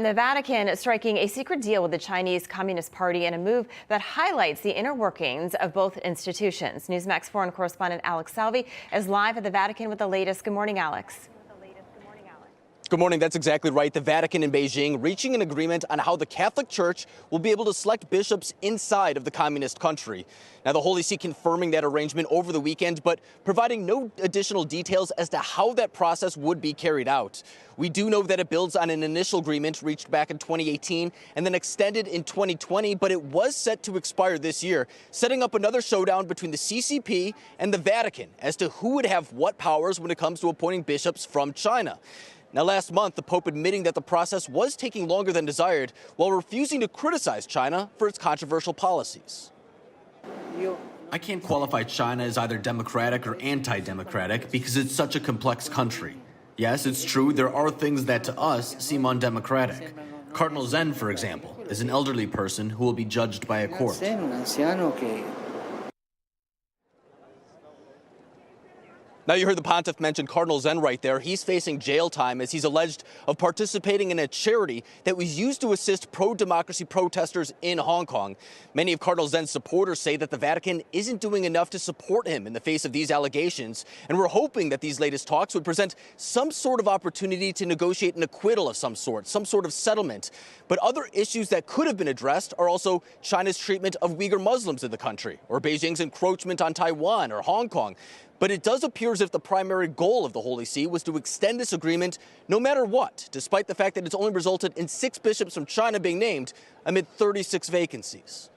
the Vatican striking a secret deal with the Chinese Communist Party in a move that highlights the inner workings of both institutions. Newsmax foreign correspondent Alex Salvi is live at the Vatican with the latest. Good morning, Alex. Good morning. That's exactly right. The Vatican and Beijing reaching an agreement on how the Catholic Church will be able to select bishops inside of the communist country. Now, the Holy See confirming that arrangement over the weekend, but providing no additional details as to how that process would be carried out. We do know that it builds on an initial agreement reached back in 2018 and then extended in 2020, but it was set to expire this year, setting up another showdown between the CCP and the Vatican as to who would have what powers when it comes to appointing bishops from China. Now, last month, the Pope admitting that the process was taking longer than desired while refusing to criticize China for its controversial policies. I can't qualify China as either democratic or anti-democratic because it's such a complex country. Yes, it's true, there are things that to us seem undemocratic. Cardinal Zen, for example, is an elderly person who will be judged by a court. Now, you heard the pontiff mention Cardinal Zen right there. He's facing jail time as he's alleged of participating in a charity that was used to assist pro-democracy protesters in Hong Kong. Many of Cardinal Zen's supporters say that the Vatican isn't doing enough to support him in the face of these allegations, and we're hoping that these latest talks would present some sort of opportunity to negotiate an acquittal of some sort of settlement. But other issues that could have been addressed are also China's treatment of Uyghur Muslims in the country, or Beijing's encroachment on Taiwan or Hong Kong. But it does appear as if the primary goal of the Holy See was to extend this agreement no matter what, despite the fact that it's only resulted in 6 bishops from China being named amid 36 vacancies.